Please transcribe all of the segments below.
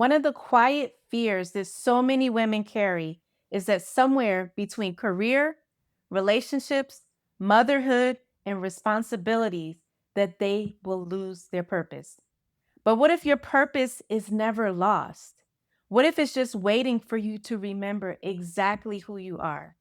One of the quiet fears that so many women carry is that somewhere between career, relationships, motherhood, and responsibilities that they will lose their purpose. But what if your purpose is never lost? What if it's just waiting for you to remember exactly who you are?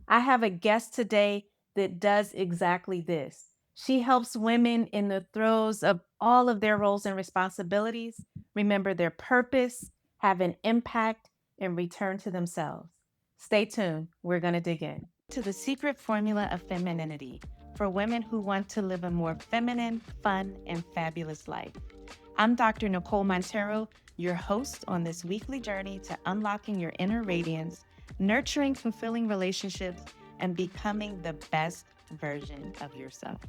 I have a guest today that does exactly this. She helps women in the throes of all of their roles and responsibilities remember their purpose, have an impact, and return to themselves. Stay tuned. We're going to dig in to the secret formula of femininity for women who want to live a more feminine, fun, and fabulous life. I'm Dr. Nicole Monteiro, your host on this weekly journey to unlocking your inner radiance, nurturing fulfilling relationships, and becoming the best version of yourself.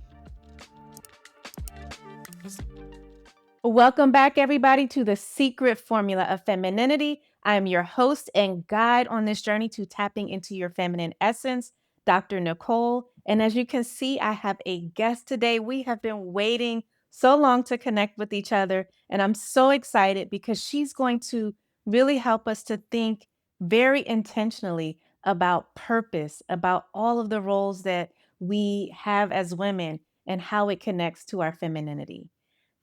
Welcome back, everybody, to the Secret Formula of Femininity. I am your host and guide on this journey to tapping into your feminine essence, Dr. Nicole. And as you can see, I have a guest today. We have been waiting so long to connect with each other, and I'm so excited because she's going to really help us to think very intentionally about purpose, about all of the roles that we have as women and how it connects to our femininity.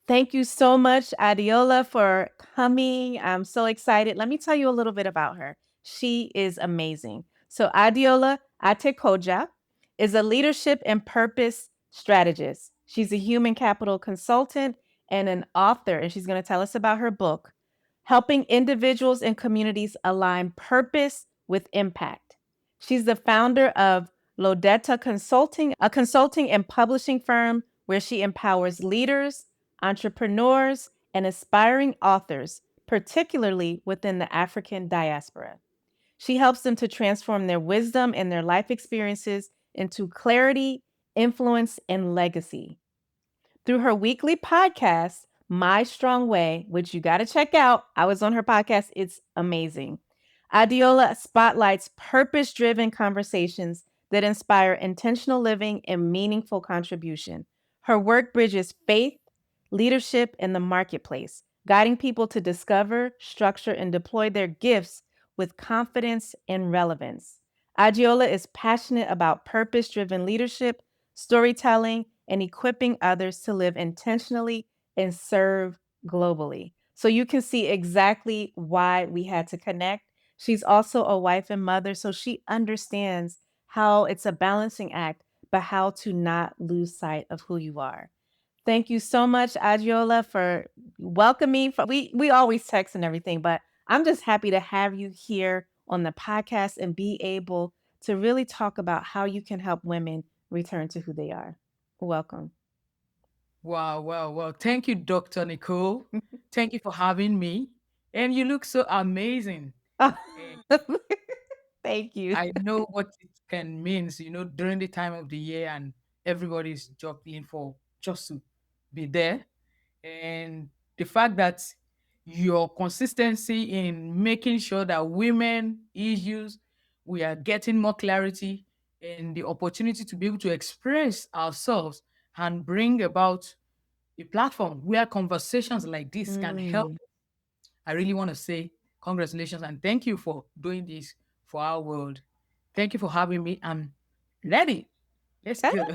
Thank you so much, Adeola, for coming. I'm so excited. Let me tell you a little bit about her. She is amazing. So, Adeola Atekoja is a leadership and purpose strategist. She's a human capital consultant and an author, and she's going to tell us about her book, Helping Individuals and Communities Align Purpose with Impact. She's the founder of Lodetta Consulting, a consulting and publishing firm where she empowers leaders, entrepreneurs, and aspiring authors, particularly within the African diaspora. She helps them to transform their wisdom and their life experiences into clarity, influence, and legacy. Through her weekly podcast, My Strong Way, which you got to check out. I was on her podcast. It's amazing. Adeola spotlights purpose driven conversations that inspire intentional living and meaningful contribution. Her work bridges faith, leadership, and the marketplace, guiding people to discover, structure, and deploy their gifts with confidence and relevance. Adeola is passionate about purpose driven leadership, storytelling, and equipping others to live intentionally and serve globally. So you can see exactly why we had to connect. She's also a wife and mother, so she understands how it's a balancing act, but how to not lose sight of who you are. Thank you so much, Adiola, for welcoming. We always text and everything, but I'm just happy to have you here on the podcast and be able to really talk about how you can help women return to who they are. Welcome. Wow, wow, wow. Thank you, Dr. Nicole. Thank you for having me. And you look so amazing. Oh, And thank you. I know what it can means, during the time of the year and everybody's juggling for just to be there. And the fact that your consistency in making sure that women issues, we are getting more clarity and the opportunity to be able to express ourselves and bring about a platform where conversations like this can help. Mm. I really want to say congratulations and thank you for doing this for our world. Thank you for having me. I'm ready. Let's go.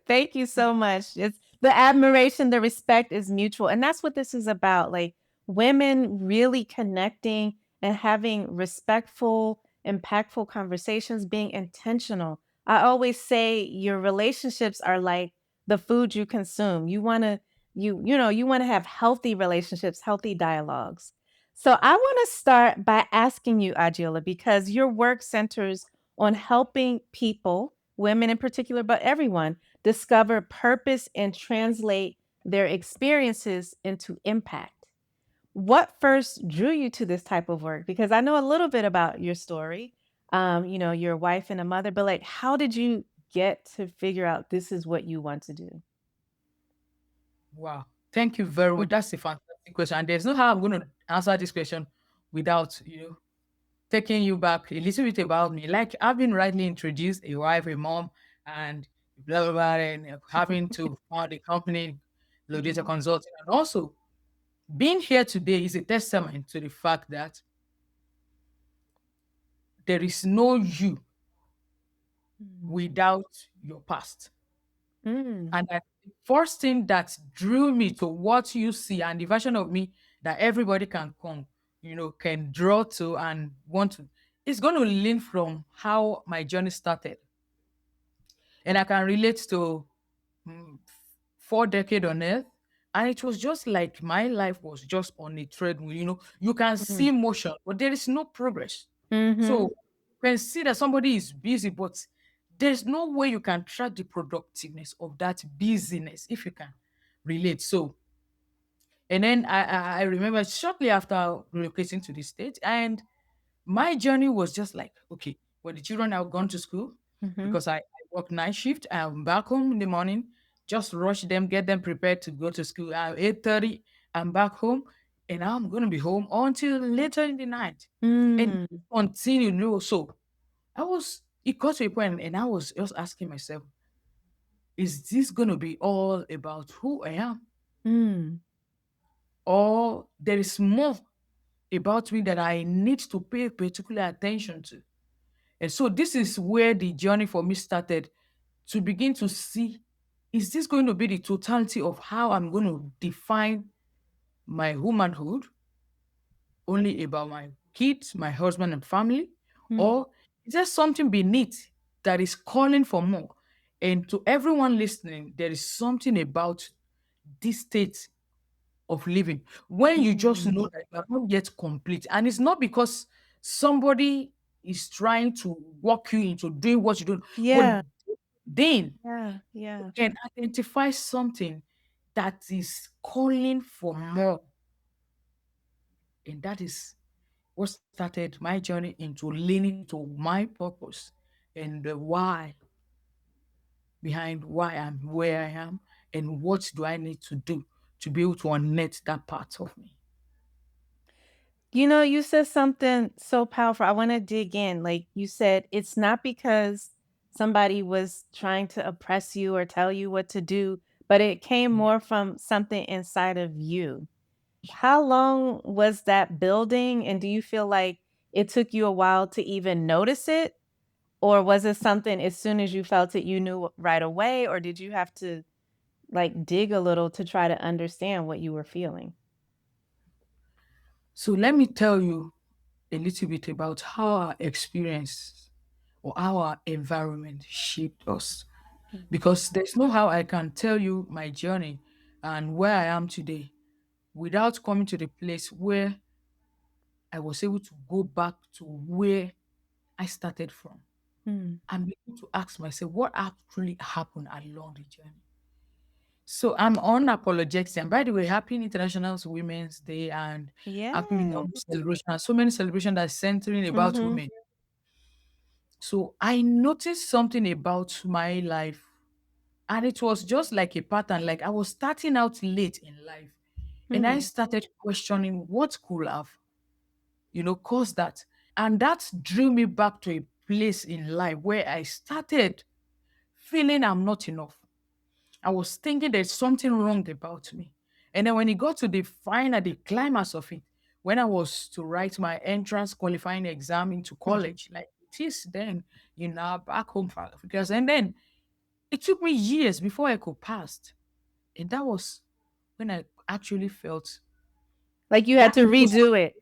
Thank you so much. It's the admiration, the respect is mutual. And that's what this is about. Like women really connecting and having respectful, impactful conversations, being intentional. I always say your relationships are like the food you consume. You want to have healthy relationships, healthy dialogues. So I want to start by asking you, Adiola, because your work centers on helping people, women in particular, but everyone, discover purpose and translate their experiences into impact. What first drew you to this type of work? Because I know a little bit about your story. Your wife and a mother, but like, how did you get to figure out this is what you want to do? Wow. Thank you very much. That's a fantastic question. And there's no how I'm going to answer this question without, taking you back a little bit about me. Like I've been rightly introduced, a wife, a mom, and blah, blah, blah, and having to found a company, Lodita Mhm. Consulting, and also Being here today is a testament to the fact that there is no you Mm. without your past. Mm. And that the first thing that drew me to what you see and the version of me that everybody can come, can draw to and want to, is going to lean from how my journey started. And I can relate to mm, 4 decade on earth. And it was just like my life was just on a treadmill. You can see Mm. motion, but there is no progress. So Mhm. you can see that somebody is busy, but there's no way you can track the productiveness of that busyness if you can relate. So, and then I remember shortly after relocating to the state, and my journey was just like, okay, when the children have gone to school, Mhm. because I work night shift, I'm back home in the morning, just rush them, get them prepared to go to school. At 8:30, I'm back home, and I'm gonna be home until later in the night. And Mm. continue, so it got to a point, and I was just asking myself, is this gonna be all about who I am? Mm. Or there is more about me that I need to pay particular attention to? And so this is where the journey for me started, to begin to see, is this going to be the totality of how I'm going to define my womanhood, only about my kids, my husband, and family? Mm. Or is there something beneath that is calling for more? And to everyone listening, there is something about this state of living when you just Mm. know that you're not yet complete. And it's not because somebody is trying to walk you into doing what you do, but Yeah. then Yeah. you Yeah. can identify something that is calling for more. And that is what started my journey into leaning into my purpose and the why behind why I'm where I am and what do I need to do to be able to unearth that part of me. You said something so powerful. I wanna dig in. Like, you said it's not because somebody was trying to oppress you or tell you what to do, but it came Yeah. more from something inside of you. How long was that building, and do you feel like it took you a while to even notice it? Or was it something as soon as you felt it, you knew right away, or did you have to, like, dig a little to try to understand what you were feeling? So let me tell you a little bit about how our experience or how our environment shaped us. Mhm. Because there's no how I can tell you my journey and where I am today without coming to the place where I was able to go back to where I started from Mm. and be able to ask myself what actually happened along the journey. So I'm unapologetic. And by the way, happy International Women's Day and happy Yes. celebration. So many celebrations that are centering about Mhm. women. So I noticed something about my life, and it was just like a pattern. Like I was starting out late in life, and I Mm. started questioning what could have, caused that. And that drew me back to a place in life where I started feeling I'm not enough. I was thinking there's something wrong about me. And then when it got to the climax of it, when I was to write my entrance qualifying exam into college, like it is then, back home for because and then it took me years before I could pass. And that was when I actually felt Like, you had that to it was redo it.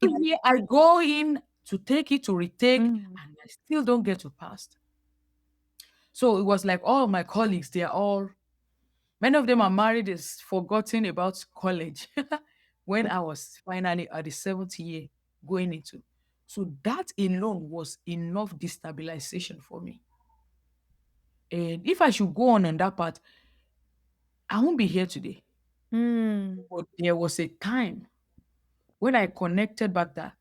every year I go in to take it to retake Mm. and I still don't get to pass. So it was like all my colleagues, they're all many of them are married, is forgotten about college when I was finally at the seventh year going into. So that alone was enough destabilization for me. And if I should go on that part, I won't be here today. Mm. But there was a time when I connected back that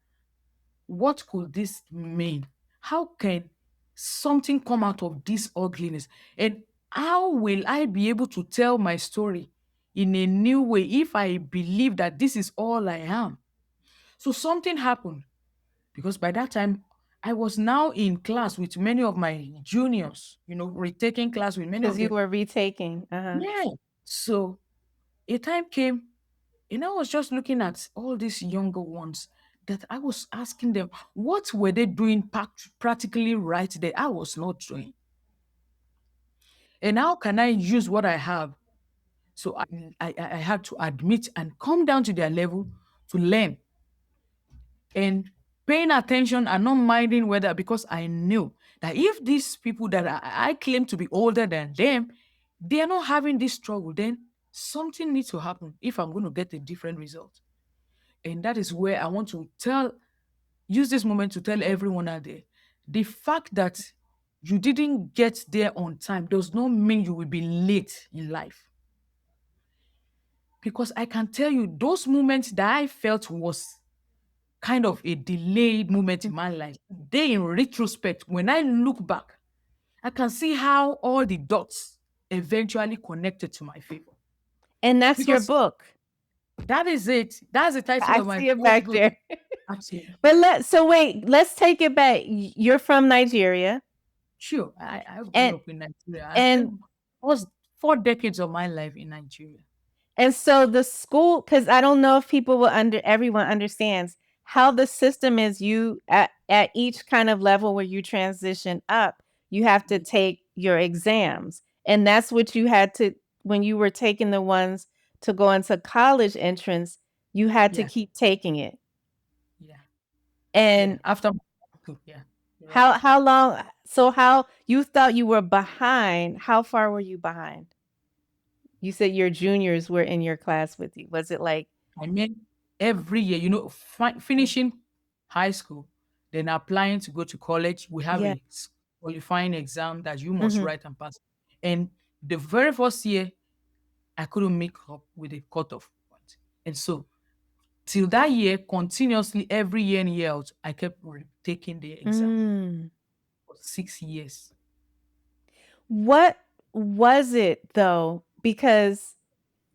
what could this mean? How can something come out of this ugliness? And how will I be able to tell my story in a new way if I believe that this is all I am? So something happened because by that time, I was now in class with many of my juniors, retaking class with many of Because you them. were retaking. Uh-huh. Yeah. So a time came And I was just looking at all these younger ones that I was asking them, what were they doing practically right that I was not doing? And how can I use what I have? So I had to admit and come down to their level to learn and paying attention and not minding whether, because I knew that if these people that I claim to be older than them, they are not having this struggle, then something needs to happen if I'm going to get a different result. And that is where I want to use this moment to tell everyone out there, the fact that you didn't get there on time does not mean you will be late in life. Because I can tell you, those moments that I felt was kind of a delayed moment in my life, they, in retrospect, when I look back, I can see how all the dots eventually connected to my favor. And that's your Because book. that is it. That's the title I of my see it first back book. there. Actually, But so wait, let's take it back. You're from Nigeria, sure, I grew and up in Nigeria. I and spent almost 4 decades of my life in Nigeria. and so the school, because I don't know if people will everyone understands how the system is. You at each kind of level where you transition up, you have to take your exams, and that's what you had to when you were taking the ones to go into college entrance. You had to Yeah, keep taking it. yeah, yeah. And After, yeah, you're right. how long? So how you thought you were behind? How far were you behind? You said your juniors were in your class with you. Was it like I mean, every year, finishing high school, then applying to go to college, we have yeah? a qualifying exam that you must Mhm. write and pass. And the very first year, I couldn't make up with the cutoff point. And so, till that year, continuously, every year in, year out, I kept taking the exam Mm. for 6 years. What was it though? Because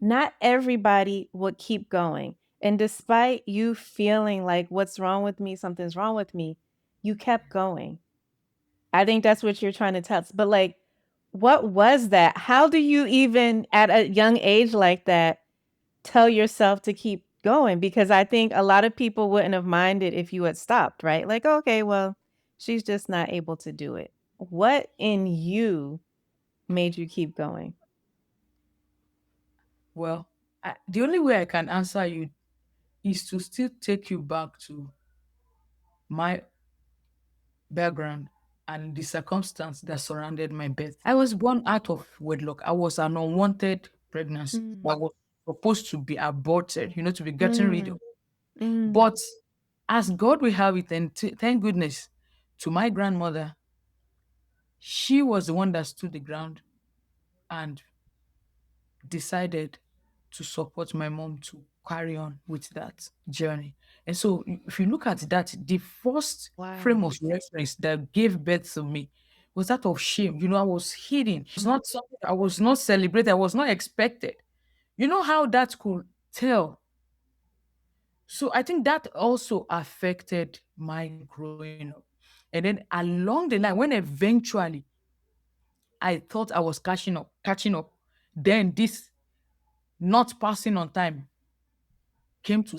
not everybody would keep going. And despite you feeling like what's wrong with me, something's wrong with me, you kept going. I think that's what you're trying to tell us. But like, what was that? How do you even at a young age like that tell yourself to keep going? Because I think a lot of people wouldn't have minded if you had stopped, right? Like, okay, well, she's just not able to do it. What in you made you keep going? Well, the only way I can answer you is to still take you back to my background and the circumstance that surrounded my birth. I was born out of wedlock. I was an unwanted pregnancy. I was supposed to be aborted, to be getting rid of. Mm, mm. But as God will have it, and thank goodness to my grandmother, she was the one that stood the ground and decided to support my mom to carry on with that journey. And so, if you look at that, the first frame Wow. of reference that gave birth to me was that of shame. I was hidden. It's not something I was not celebrated, I was not expected. You know how that could tell. So I think that also affected my growing up. And then along the line, when eventually I thought I was catching up, then this not passing on time came to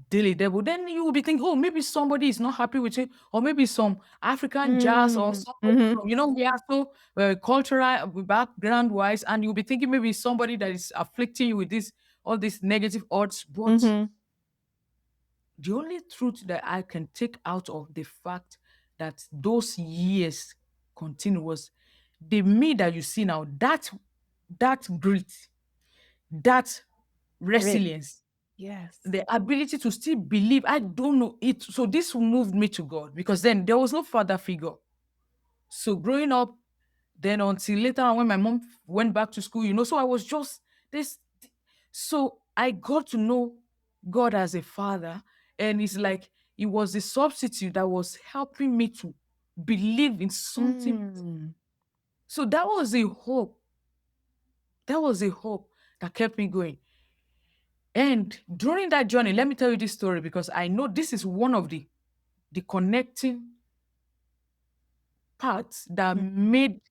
daily devil, then you will be thinking, oh, maybe somebody is not happy with you, or maybe some African jazz, or Mm, somebody mhm, from, we are so cultural background wise, and you'll be thinking maybe somebody that is afflicting you with this all these negative odds. But mhm. the only truth that I can take out of the fact that those years continue was the me that you see now, that grit, that Grit. resilience, Yes. the ability to still believe. I don't know it. So this moved me to God, because then there was no father figure. So growing up, then until later on when my mom went back to school, so I was just this. So I got to know God as a father, and it's like it was a substitute that was helping me to believe in something. Mm. So that was a hope. That was a hope that kept me going. And during that journey, let me tell you this story, because I know this is one of the connecting parts that Mm. made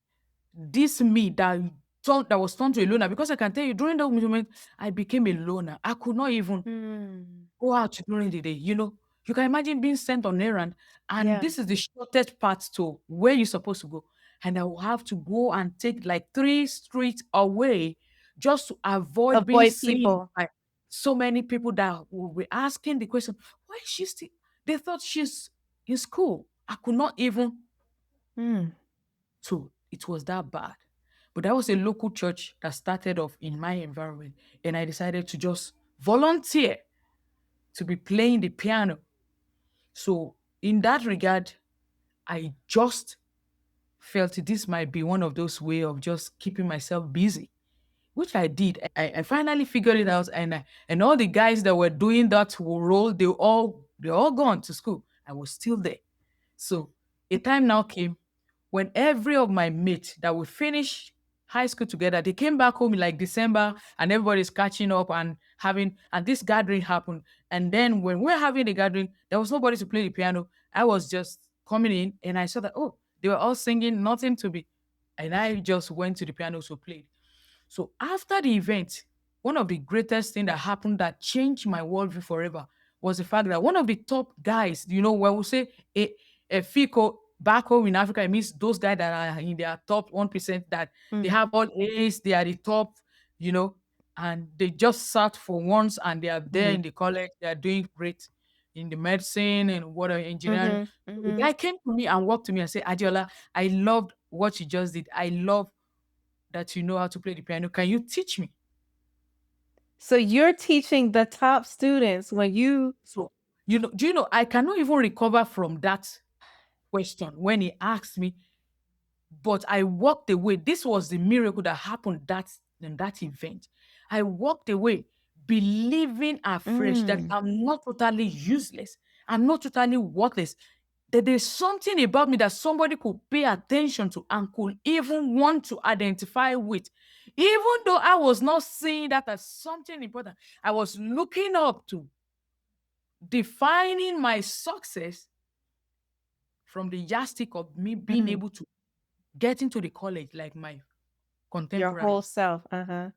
this me that that was turned to a loner, because I can tell you during that moment I became a loner. I could not even Mm. go out during the day. You can imagine being sent on errand, and Yeah. this is the shortest path to where you're supposed to go. And I will have to go and take like 3 streets away just to avoid being Avoid seen people. by so many people that will be asking the question, why is she still? They thought she's in school. I could not even. Mm. So it was that bad. But that was a local church that started off in my environment. And I decided to just volunteer to be playing the piano. So, in that regard, I just felt this might be one of those way of just keeping myself busy, which I did. I finally figured it out, and all the guys that were doing that role, they all gone to school. I was still there. So a time now came when every of my mates that we finished high school together, they came back home in like December, and everybody's catching up and having, and this gathering happened. And then when we're having the gathering, there was nobody to play the piano. I was just coming in and I saw that, oh, they were all singing, nothing to be. And I just went to the piano to play. So after the event, one of the greatest thing that happened that changed my worldview forever was the fact that one of the top guys, when we say a FICO back home in Africa, it means those guys that are in their top 1%, that they Mm. have all A's, they are the top, you know, and they just sat for once and they are there Mm. in the college, they are doing great in the medicine and whatever engineering. Mhm. So the Mhm. guy came to me and walked to me and said, Adiola, I loved what you just did. I love that you know how to play the piano. Can you teach me? So you're teaching the top students when you So, do you know, I cannot even recover from that question when he asked me, but I walked away. This was the miracle that happened in that event. I walked away believing afresh that mm, I'm not totally useless. I'm not totally worthless. That there's something about me that somebody could pay attention to and could even want to identify with. Even though I was not seeing that as something important, I was looking up to defining my success from the yardstick of me being mm, able to get into the college like my your whole contemporaries. self, uh-huh.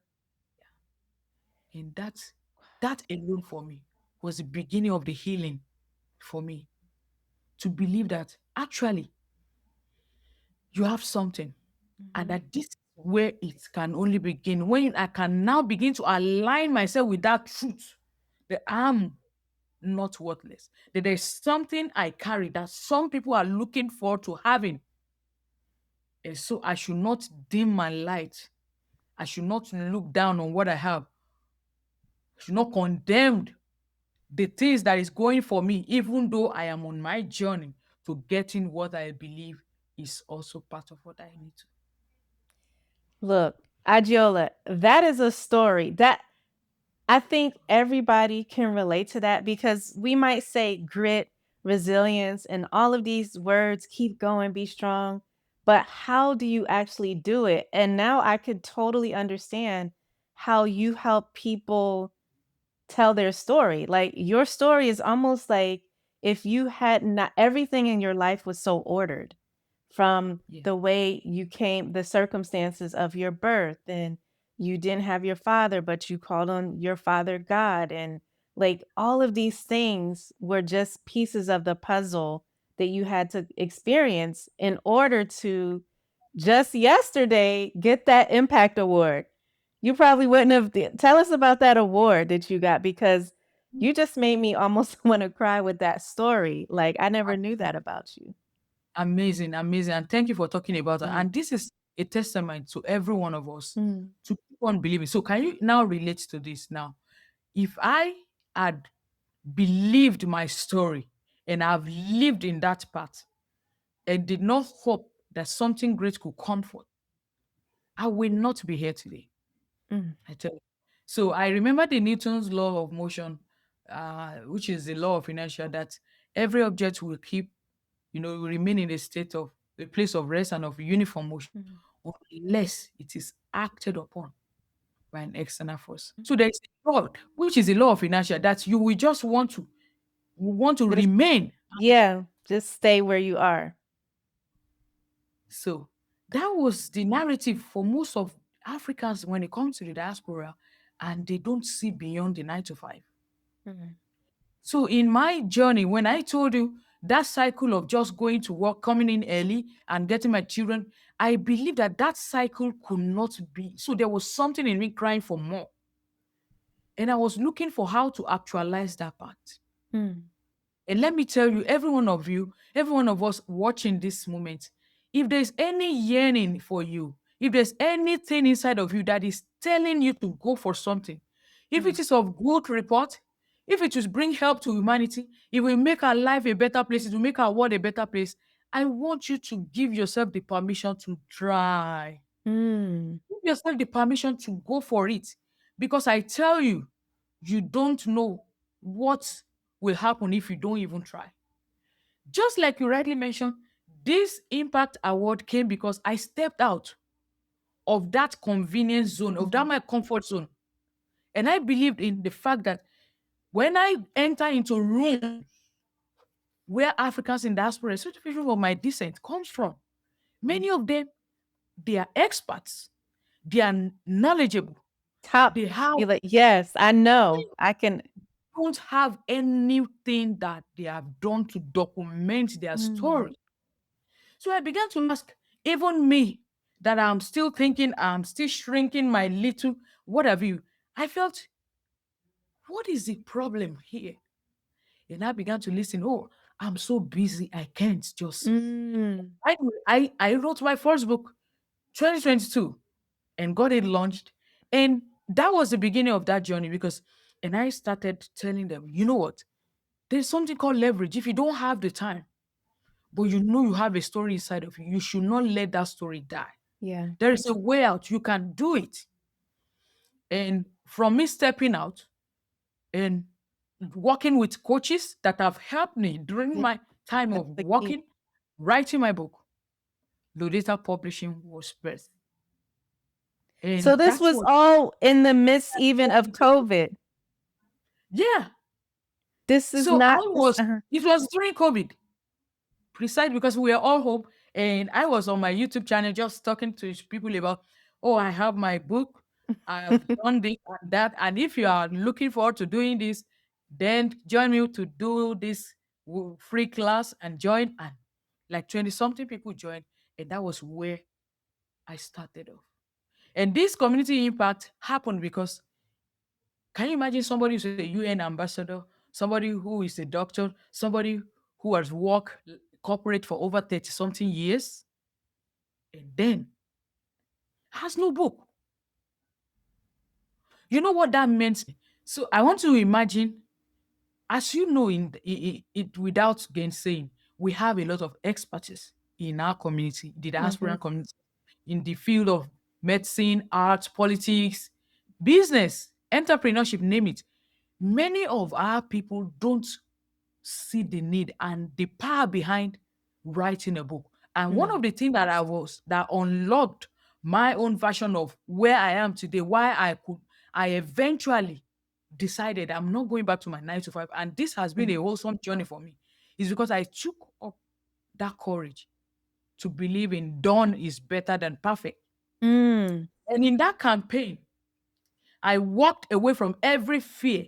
And that alone for me was the beginning of the healing for me, to believe that actually you have something, and Mhm. that this is where it can only begin when I can now begin to align myself with that truth, that I'm not worthless, that there's something I carry that some people are looking forward to having. And so I should not dim my light. I should not look down on what I have. I should not condemn the things that is going for me, even though I am on my journey to getting what I believe is also part of what I need to. Look, Adiola, that is a story that I think everybody can relate to that because we might say grit, resilience, and all of these words, keep going, be strong. But how do you actually do it? And now I could totally understand how you help people tell their story. Like your story is almost like if you had not everything in your life was so ordered from Yeah. the way you came, the circumstances of your birth, and you didn't have your father, but you called on your father God. And like all of these things were just pieces of the puzzle that you had to experience in order to just yesterday get that impact award. You probably wouldn't have tell us about that award that you got because you just made me almost want to cry with that story. Like I never knew that about you. Amazing, amazing. And thank you for talking about that. Mm. And this is a testament to every one of us Mm. to keep on believing. So, can you now relate to this now? If I had believed my story and I've lived in that path and did not hope that something great could come forth, I will not be here today. Mm. I tell you. So I remember the Newton's law of motion, which is the law of inertia, that every object will keep, will remain in a place of rest and of uniform motion, Mhm. unless it is acted upon by an external force. Mm. So there is a law, which is the law of inertia, that you will just want to Just remain. yeah, just stay where you are. So that was the narrative for most of Africans, when it comes to the diaspora, and they don't see beyond the 9 to 5. Mm. So in my journey, when I told you that cycle of just going to work, coming in early, and getting my children, I believe that that cycle could not be. So there was something in me crying for more, and I was looking for how to actualize that part. Mm. And let me tell you, every one of you, every one of us watching this moment, if there's any yearning for you, if there's anything inside of you that is telling you to go for something, if Mm. it is of good report, if it will bring help to humanity, it will make our life a better place, it will make our world a better place. I want you to give yourself the permission to try. Mm. Give yourself the permission to go for it. Because I tell you, you don't know what will happen if you don't even try. Just like you rightly mentioned, this impact award came because I stepped out of that convenience zone, of that Mhm. my comfort zone. And I believed in the fact that when I enter into room where Africans in diaspora, especially people of my descent, comes from, many of them, they are experts, they are knowledgeable, Top. they have You're like, yes, I know. I can. don't have anything that they have done to document their Mm. story. So I began to ask, even me, that I'm still thinking, I'm still shrinking my little, what have you. I felt, what is the problem here? And I began to listen. Oh, I'm so busy, I can't just. Mm. I wrote my first book, 2022, and got it launched. And that was the beginning of that journey because, and I started telling them, you know what? There's something called leverage. If you don't have the time, but you know you have a story inside of you, you should not let that story die. Yeah. There is a way out. You can do it. And from me stepping out and working with coaches that have helped me during Yeah. my time That's of the key. working, writing my book, Lodata Publishing was birthed. So And this that's was what, all in the midst even of COVID. yeah. This is So not this. it was during COVID. Precisely because we are all home. And I was on my YouTube channel just talking to people about, oh, I have my book. I have done this and that. And if you are looking forward to doing this, then join me to do this free class and join. And like 20 something people joined. And that was where I started off. And this community impact happened because can you imagine somebody who's a UN ambassador, somebody who is a doctor, somebody who has worked corporate for over 30 something years and then has no book? You know what that meant? So I want to imagine, as you know, it without gainsaying, we have a lot of expertise in our community, the Mhm. diaspora community, in the field of medicine, arts, politics, business, entrepreneurship, name it. Many of our people don't see the need and the power behind writing a book. And one Mm. of the things that unlocked my own version of where I am today, why I eventually decided I'm not going back to my 9 to 5. And this has been a Mm. wholesome journey for me, is because I took up that courage to believe in done is better than perfect. Mm. And in that campaign, I walked away from every fear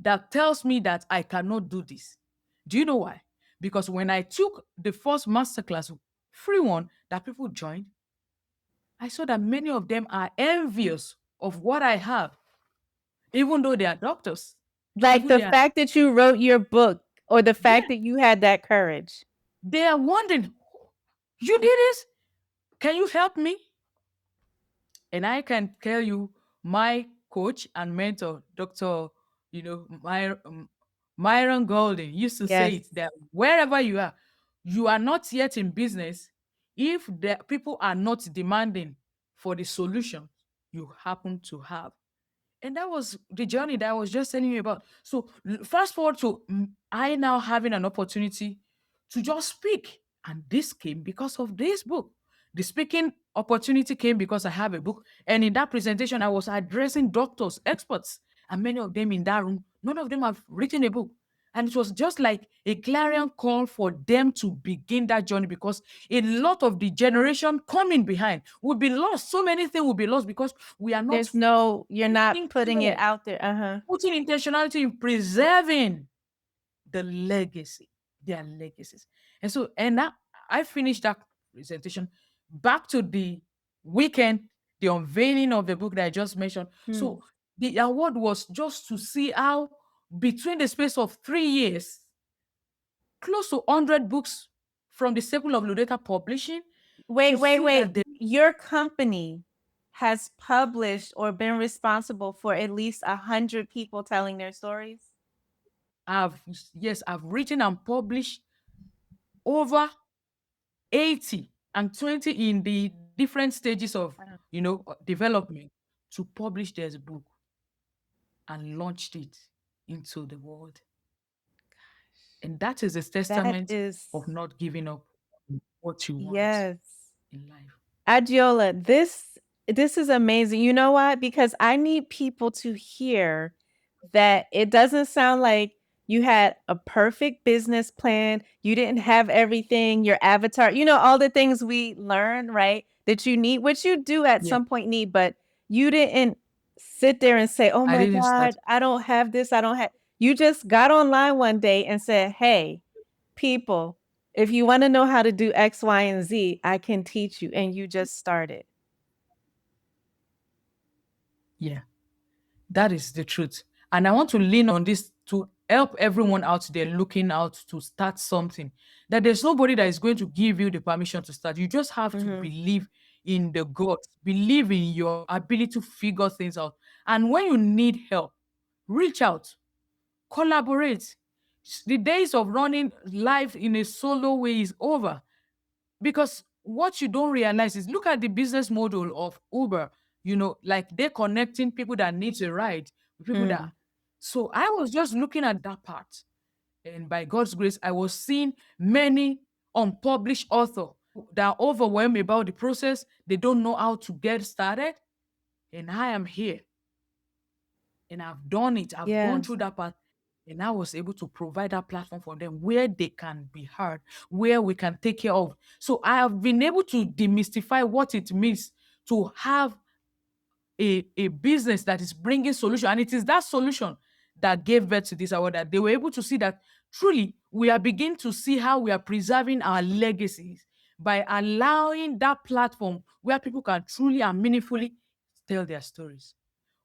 that tells me that I cannot do this. Do you know why? Because when I took the first masterclass, free one that people joined, I saw that many of them are envious of what I have, even though they are doctors, Like even the they are fact that you wrote your book or the fact yeah, that you had that courage. they are wondering, you did this? Can you help me? And I can tell you, my coach and mentor, Dr. Myron Golden used to say Yes. it that wherever you are not yet in business if the people are not demanding for the solution you happen to have. And that was the journey that I was just telling you about. So fast forward to I now having an opportunity to just speak. And this came because of this book. The speaking opportunity came because I have a book. And in that presentation, I was addressing doctors, experts, and many of them in that room, none of them have written a book. And it was just like a clarion call for them to begin that journey, because a lot of the generation coming behind will be lost. So many things will be lost because we are not There's no you're not taking putting it care, out there. Uh-huh. putting intentionality in preserving the legacy, their legacies. And so, and that, I finished that presentation back to the weekend, the unveiling of the book that I just mentioned. Hmm. So the award was just to see how between the space of 3 years, close to 100 books from the Circle of Ludeta Publishing, Wait, to wait, see that wait. they Your company has published or been responsible for at least 100 people telling their stories? have, yes, I've written and published over 80 and 20 in the different stages of, Wow. development, to publish this book and launched it into the world. And that is a That testament of is not giving up on what you want yes. in life. Adiola, this is amazing. You know why? Because I need people to hear that it doesn't sound like you had a perfect business plan. You didn't have everything, your avatar, all the things we learn, right? That you need, which you do at Yeah, some point need, but you didn't sit there and say, "Oh I my didn't start. God, I don't have this. I don't have." You just got online one day and said, "Hey, people, if you wanna know how to do X, Y, and Z, I can teach you," and you just started. Yeah, that is the truth. And I want to lean on this to help everyone out there looking out to start something. That there's nobody that is going to give you the permission to start. You just have to Mhm. believe in the God, believe in your ability to figure things out. And when you need help, reach out, collaborate. The days of running life in a solo way is over. Because what you don't realize is, look at the business model of Uber, like they're connecting people that needs a ride with people that. Mm. So I was just looking at that part. And by God's grace, I was seeing many unpublished authors that are overwhelmed about the process. They don't know how to get started. And I am here, and I've done it. I've gone Yeah. through that part, and I was able to provide that platform for them where they can be heard, where we can take care of. So I have been able to demystify what it means to have a business that is bringing solution, and it is that solution that gave birth to this award. That they were able to see that truly we are beginning to see how we are preserving our legacies by allowing that platform where people can truly and meaningfully tell their stories,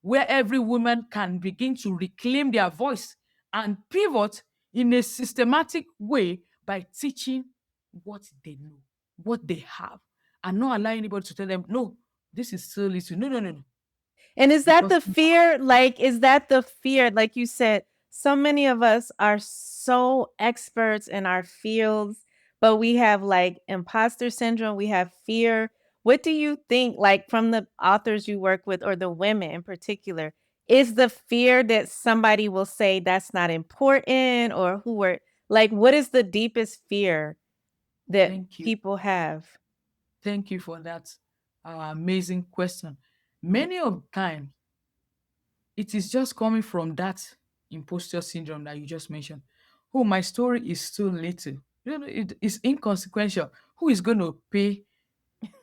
where every woman can begin to reclaim their voice and pivot in a systematic way by teaching what they know, what they have, and not allow anybody to tell them, no, this is still little. No, no, no, no. And is that Because the fear? Like, is that the fear? Like you said, so many of us are so experts in our fields, but we have like imposter syndrome, we have fear. What do you think, like from the authors you work with or the women in particular, is the fear that somebody will say that's not important or who are like, what is the deepest fear that thank you. people have? Thank you for that amazing question. Many of the time, it is just coming from that imposter syndrome that you just mentioned. Oh, my story is still little. It is inconsequential. Who is going to pay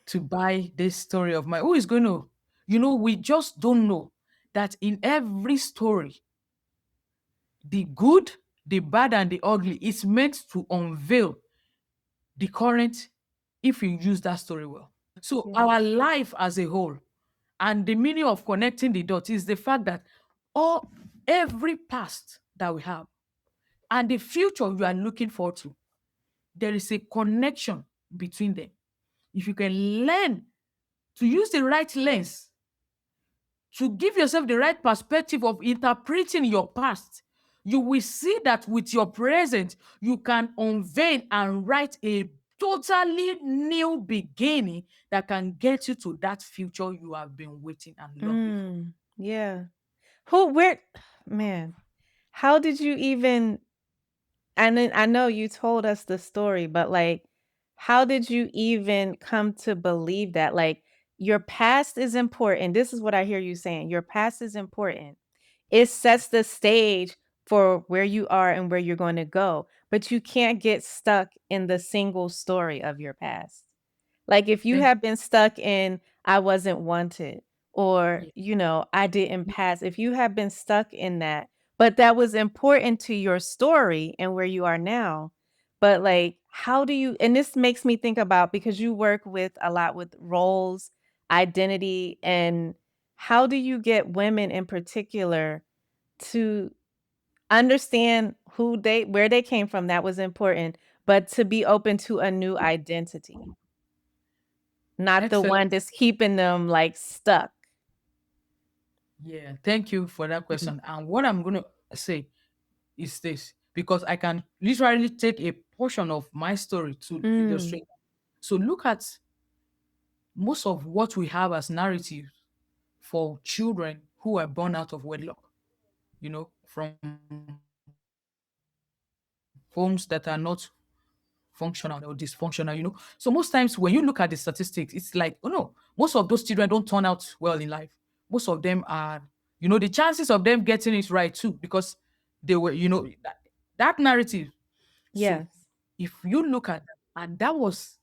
to buy this story of mine? Who is going to, we just don't know that in every story, the good, the bad, and the ugly is meant to unveil the current if you use that story well. So, Yeah. our life as a whole, and the meaning of connecting the dots is the fact that all every past that we have and the future you are looking forward to, there is a connection between them. If you can learn to use the right lens, to give yourself the right perspective of interpreting your past, you will see that with your present, you can unveil and write a totally new beginning that can get you to that future you have been waiting and longing for. Yeah. Where man, how did you even and then I know you told us the story, but like how did you even come to believe that? Like your past is important. This is what I hear you saying. Your past is important. It sets the stage for where you are and where you're going to go. But you can't get stuck in the single story of your past. Like if you Thank have been stuck in I wasn't wanted or, you. I didn't pass, if you have been stuck in that, but that was important to your story and where you are now. But like, how do you, and this makes me think about because you work with a lot with roles, identity, and how do you get women in particular to understand where they came from? That was important, but to be open to a new identity. Not the Excellent. one that's keeping them, like, stuck. Yeah, thank you for that Mhm. question. And what I'm going to say is this, because I can literally take a portion of my story to Mm, illustrate. So look at most of what we have as narrative for children who are born out of wedlock, from homes that are not functional or dysfunctional. So most times when you look at the statistics, it's like, oh no, most of those children don't turn out well in life. Most of them are, the chances of them getting it right too, because they were, that narrative. So yes. if you look at that, and that was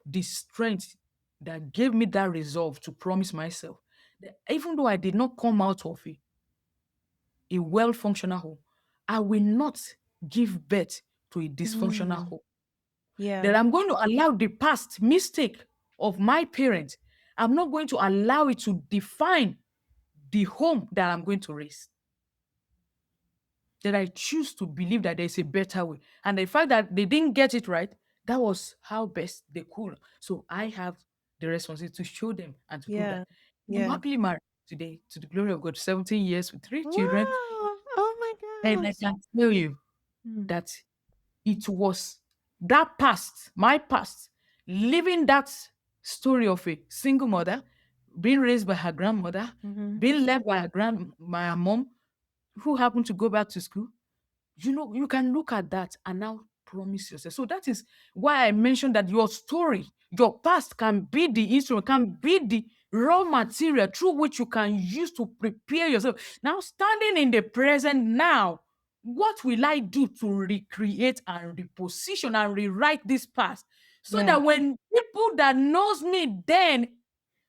the strength that gave me that resolve to promise myself that even though I did not come out of a well functional home, I will not give birth to a dysfunctional Mm, home. That yeah, I'm going to allow the past mistake of my parents, I'm not going to allow it to define the home that I'm going to raise. That I choose to believe that there's a better way. And the fact that they didn't get it right, that was how best they could. So I have the responsibility to show them and to prove that. yeah, I'm yeah. happily married today to the glory of God, 17 years with three children. Wow! Oh my And I gosh. can tell you Mm, that it was that past, my past, living that story of a single mother, being raised by her grandmother, mhm. being left by her mom, who happened to go back to school. You can look at that and now promise yourself. So that is why I mentioned that your story, your past can be the instrument, can be the raw material through which you can use to prepare yourself. Now, standing in the present now, what will I do to recreate and reposition and rewrite this past so Right. that when people that knows me then,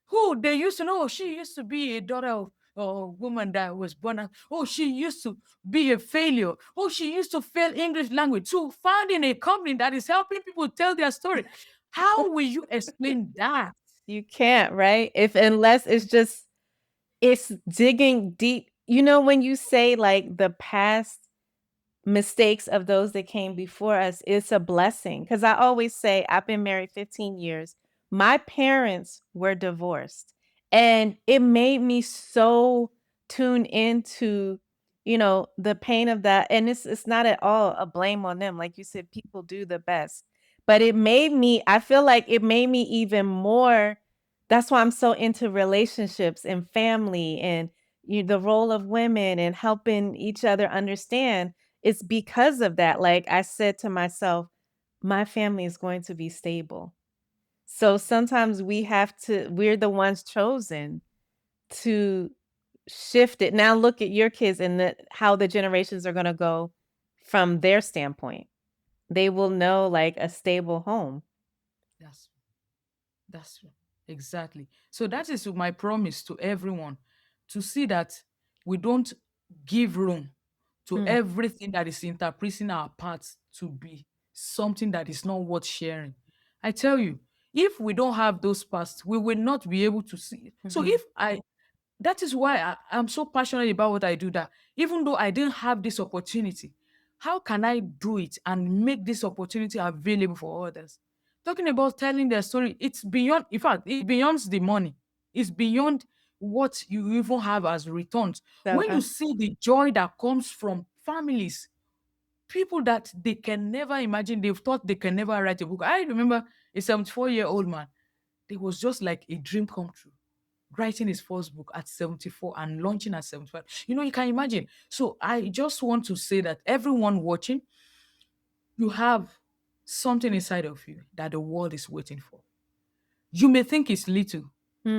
who they used to know, oh, she used to be a daughter of a woman that was born out. Oh, she used to be a failure. Oh, she used to fail English language. To founding a company that is helping people tell their story. How will you explain that? You can't, right? If unless it's digging deep. You know, when you say, like, the past mistakes of those that came before us, it's a blessing. Because I always say, I've been married 15 years. My parents were divorced, and it made me so tune into, the pain of that. And it's not at all a blame on them. Like you said, people do the best. But I feel like it made me even more. That's why I'm so into relationships and family and the role of women and helping each other understand. It's because of that. Like I said to myself, my family is going to be stable. So sometimes we're the ones chosen to shift it. Now look at your kids and how the generations are going to go from their standpoint. They will know like a stable home. That's That's true. Exactly. So that is my promise to everyone, to see that we don't give room to Mm, everything that is interpreting our parts to be something that is not worth sharing. I tell you, if we don't have those parts, we will not be able to see it. So mhm. if I that is why I'm so passionate about what I do, that even though I didn't have this opportunity, how can I do it and make this opportunity available for others? Talking about telling their story, it's beyond, in fact, it beyond the money. It's beyond what you even have as returns. So When you see the joy that comes from families, people that they can never imagine, they've thought they can never write a book. I remember a 74-year-old man, it was just like a dream come true, writing his first book at 74 and launching at 75. You can imagine. So I just want to say that everyone watching, you have something inside of you that the world is waiting for. You may think it's little.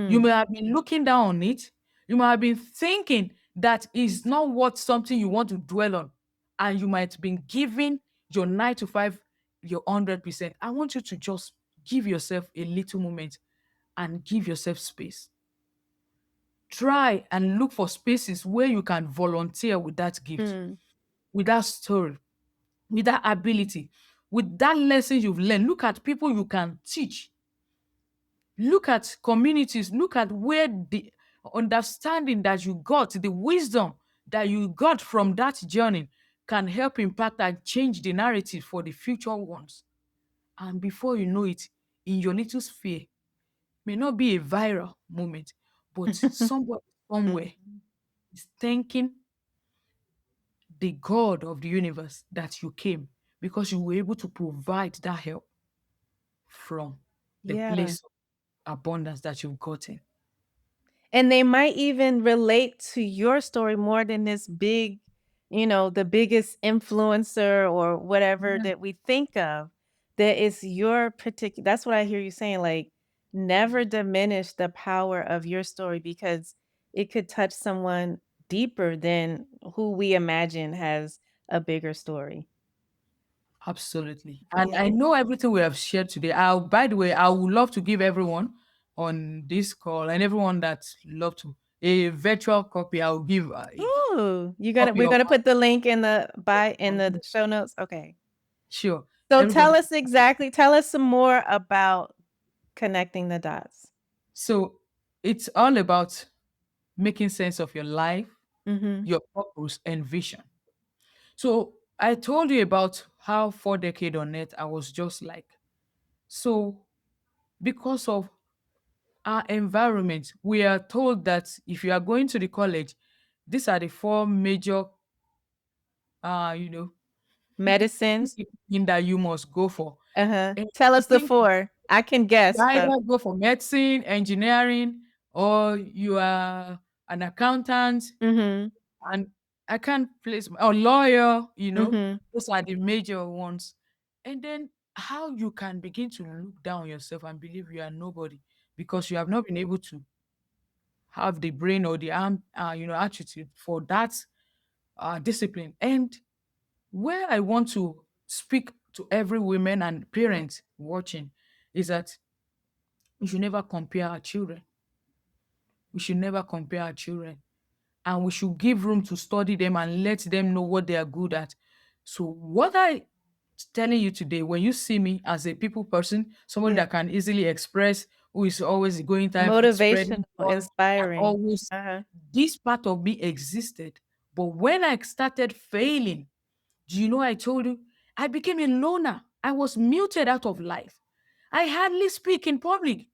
You mm, may have been looking down on it. You might have been thinking that is not what something you want to dwell on. and you might be giving your 9 to 5, your 100%. I want you to just give yourself a little moment and give yourself space. Try and look for spaces where you can volunteer with that gift, Mm. with that story, with that ability, with that lesson you've learned. Look at people you can teach. Look at communities. Look at where the understanding that you got, the wisdom that you got from that journey can help impact and change the narrative for the future ones. And before you know it, in your little sphere, may not be a viral moment, but somewhere, somewhere Mhm. is thanking the God of the universe that you came because you were able to provide that help from the Yeah. place of abundance that you've gotten. And they might even relate to your story more than this big, the biggest influencer or whatever Yeah. that we think of. That is your particular that's what I hear you saying, like, never diminish the power of your story because it could touch someone deeper than who we imagine has a bigger story. Absolutely. And Yeah. I know everything we have shared today. By the way, I would love to give everyone on this call and everyone that love to a virtual copy. I'll give a Ooh, you gonna copy we're of gonna put the link in the in my the book. show notes? Okay. Sure. So Everybody. tell us some more about connecting the dots. So it's all about making sense of your life, Mhm. your purpose, and vision. So I told you about how 4 decades on it, I was just like, so because of our environment, we are told that if you are going to the college, these are the four major, you know, Medicines. in that you must go for. Uh-huh. And Tell I us the think 4. I can you guess, but either go for medicine, engineering, or you are an accountant, mhm. and I can't place a lawyer, Mhm. those are the major ones. And then how you can begin to look down on yourself and believe you are nobody because you have not been able to have the brain or the arm, attitude for that discipline. And where I want to speak to every woman and parent watching is that we should never compare our children. We should never compare our children. And we should give room to study them and let them know what they are good at. So what I telling you today, when you see me as a people person, somebody Yeah. that can easily express, who is always going time Motivational, spreading joy, and inspiring. always Uh-huh. this part of me existed. But when I started failing, do you know I told you? I became a loner. I was muted out of life. I hardly speak in public.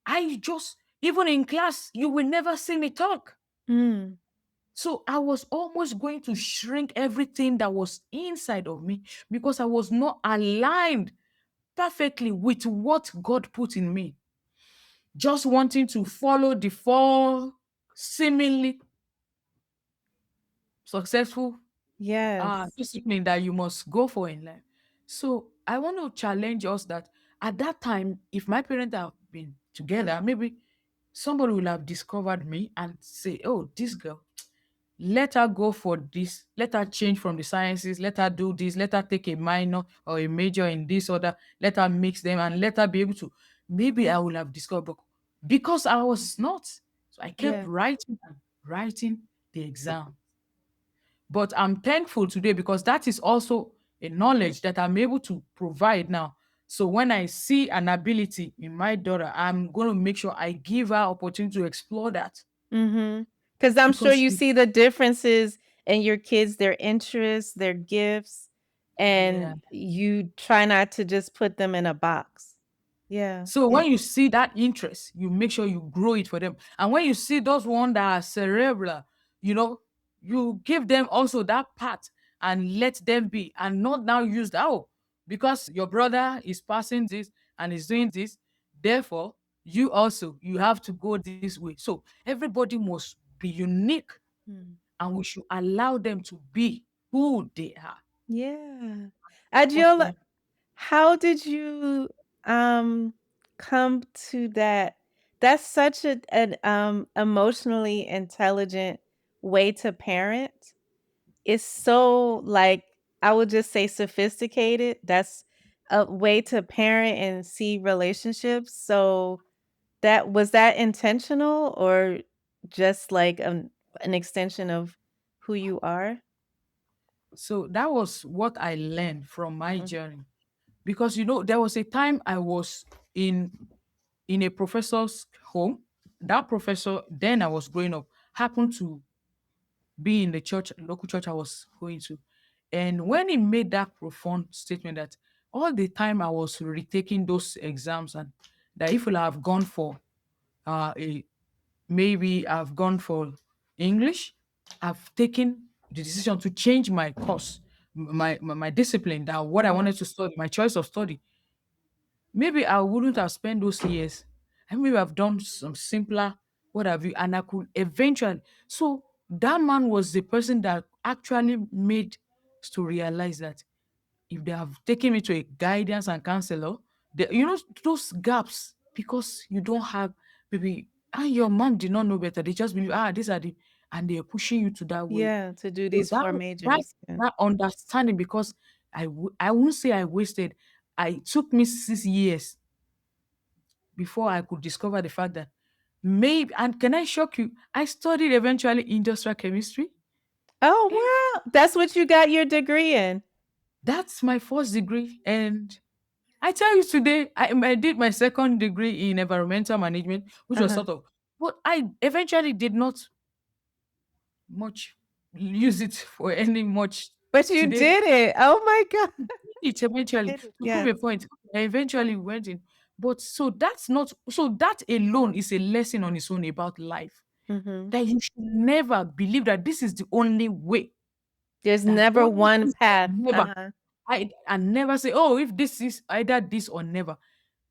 I just, even in class, you will never see me talk. Mm. So I was almost going to shrink everything that was inside of me because I was not aligned perfectly with what God put in me. Just wanting to follow the four seemingly successful Yes. discipline that you must go for in life. So I want to challenge us that at that time, if my parents have been together, maybe somebody will have discovered me and say, "Oh, this girl, let her go for this, let her change from the sciences, let her do this, let her take a minor or a major in this other, let her mix them and let her be able to." Maybe I will have discovered, but because I was not. So I kept Yeah. writing and writing the exam. But I'm thankful today because that is also a knowledge that I'm able to provide now. So when I see an ability in my daughter, I'm going to make sure I give her opportunity to explore that Mhm. Because 'Cause I'm sure because you she, see the differences in your kids, their interests, their gifts, yeah. and you try not to just put them in a box. Yeah. So when you see that interest, you make sure you grow it for them. And when you see those ones that are cerebral, you know, you give them also that part and let them be and not now use that. Oh, because your brother is passing this and is doing this. Therefore, you also you have to go this way. So everybody must be unique Mm. and we should allow them to be who they are. Yeah. What Adiola, we how did you, um, come to that that's such an emotionally intelligent way to parent, It's so, like, I would just say sophisticated. That's a way to parent and see relationships. So, that was that intentional or just like an extension of who you are? So that was what I learned from my Mm, journey. Because there was a time I was in in a professor's home. That professor, then I was growing up, happened to be in the church, local church I was going to. And when he made that profound statement that all the time I was retaking those exams, and that if I have gone for a maybe I've gone for English, I've taken the decision to change my course, my discipline, that what I mhm. wanted to study, my choice of study. Maybe I wouldn't have spent those years. I maybe have done some simpler, what have you, and I could eventually. So that man was the person that actually made us to realize that if they have taken me to a guidance and counselor, those gaps, because you don't have, maybe, and your mom did not know better. They just believe, these are the, and they're pushing you to that way. Yeah, to do So these that 4 that majors. Yeah. that understanding, because I won't say I wasted. I took me 6 years before I could discover the fact that maybe, and can I shock you? I studied eventually industrial chemistry. Oh, And wow! That's what you got your degree in? that's my first degree. And I tell you today, I did my second degree in environmental management, which was Uh-huh. sort of, but I eventually did not much use it for any much But you today. did it. Oh my god. It eventually, Did it. to prove Yes. a point, I eventually went in. But so that's not, so that alone is a lesson on its own about life, Mhm. that you should never believe that this is the only way. There's That never only one this or path. never. Uh-huh. I never say, oh, if this is either this or never.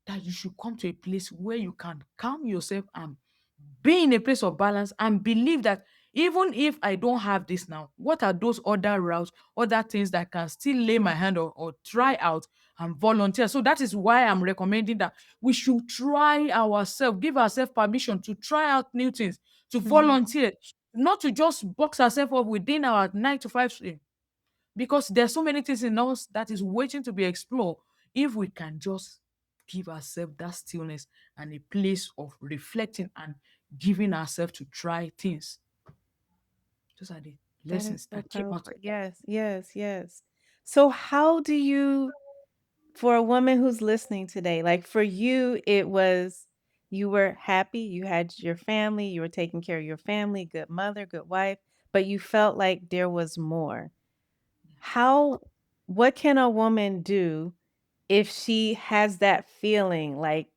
That you should come to a place where you can calm yourself and be in a place of balance and believe that even if I don't have this now, what are those other routes, other things that I can still lay my hand on or try out and volunteer. So that is why I'm recommending that we should try ourselves, give ourselves permission to try out new things, to Mhm. volunteer, not to just box ourselves up within our 9 to 5 sleep, because there's so many things in us that is waiting to be explored if we can just give ourselves that stillness and a place of reflecting and giving ourselves to try things. Those are the That is lessons so that came out powerful. of that. Yes, yes, yes. So how do you, for a woman who's listening today, like for you, it was you were happy, you had your family, you were taking care of your family, good mother, good wife, but you felt like there was more. How what can a woman do if she has that feeling? Like,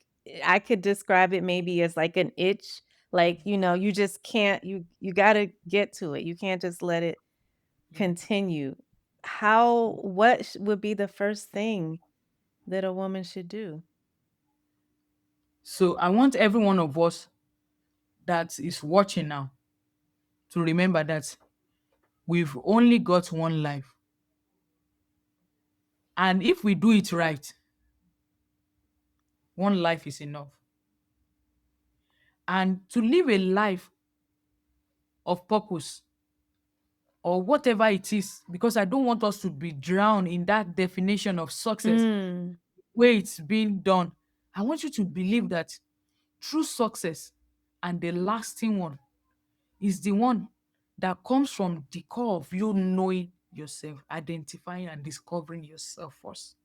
I could describe it maybe as like an itch, like, you just can't you gotta get to it. You can't just let it Mhm. continue. How what would be the first thing that a woman should do? So I want every one of us that is watching now to remember that we've only got one life. And if we do it right, one life is enough. And to live a life of purpose, or whatever it is, because I don't want us to be drowned in that definition of success Mm, where it's being done. I want you to believe that true success, and the lasting one, is the one that comes from the core of you knowing yourself, identifying and discovering yourself first.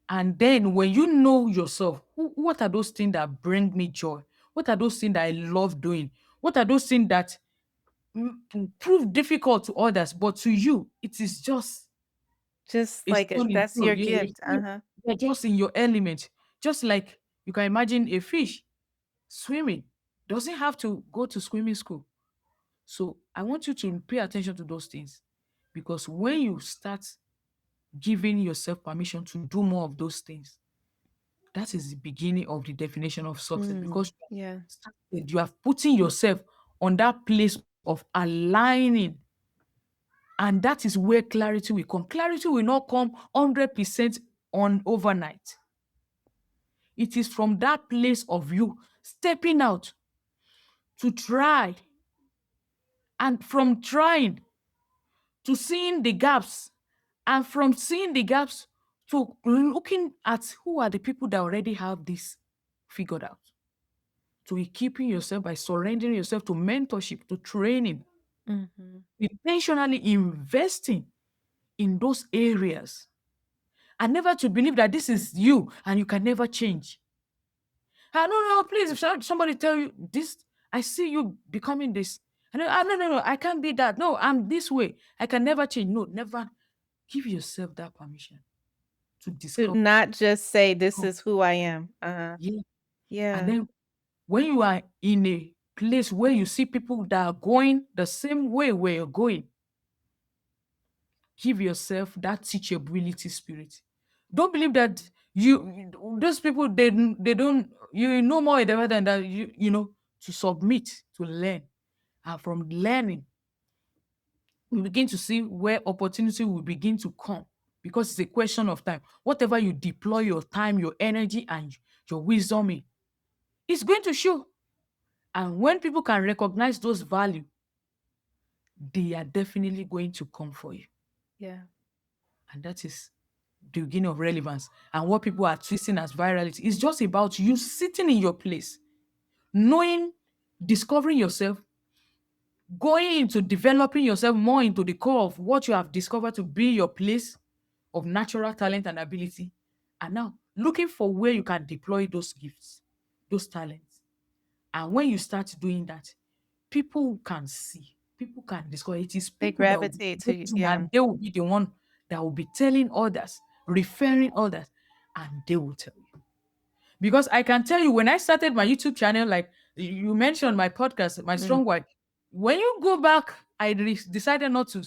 And then when you know yourself, what are those things that bring me joy? What are those things that I love doing? What are those things that prove difficult to others, but to you, it is just just a like stone in that's throw. your Yeah, gift. Uh-huh. you're just in your element. Just like you can imagine a fish swimming, doesn't have to go to swimming school. So I want you to pay attention to those things, because when you start giving yourself permission to do more of those things, that is the beginning of the definition of success, Mm, because yeah. you have putting yourself on that place of aligning. And that is where clarity will come. Clarity will not come 100% on overnight. It is from that place of you stepping out to try. And from trying, to seeing the gaps, and from seeing the gaps to looking at who are the people that already have this figured out, to equipping yourself by surrendering yourself to mentorship, to training, Mhm. intentionally investing in those areas, and never to believe that this is you and you can never change. Ah, no, no, please, if somebody tell you this, I see you becoming this. And no, no, no, I can't be that. No, I'm this way. I can never change. No, never. Give yourself that permission to To discover. not just say, "This is who I am." Uh-huh. Yeah. And Yeah. then when you are in a place where you see people that are going the same way where you're going, give yourself that teachability spirit. Don't believe that those people they don't you know more than that to submit, to learn, and from learning we begin to see where opportunity will begin to come, because it's a question of time. Whatever you deploy your time, your energy, and your wisdom in, it's going to show. And when people can recognize those value, they are definitely going to come for you. Yeah. And that is the beginning of relevance. And what people are twisting as virality is just about you sitting in your place, knowing, discovering yourself, going into developing yourself more into the core of what you have discovered to be your place of natural talent and ability. And now looking for where you can deploy those gifts, those talents. And when you start doing that, people can see, people can discover. It is They people that will be gravitate to you. watching, Yeah. and they will be the one that will be telling others, referring others, and they will tell you. Because I can tell you, when I started my YouTube channel, like you mentioned my podcast, my Mm. strong wife, when you go back, I decided not to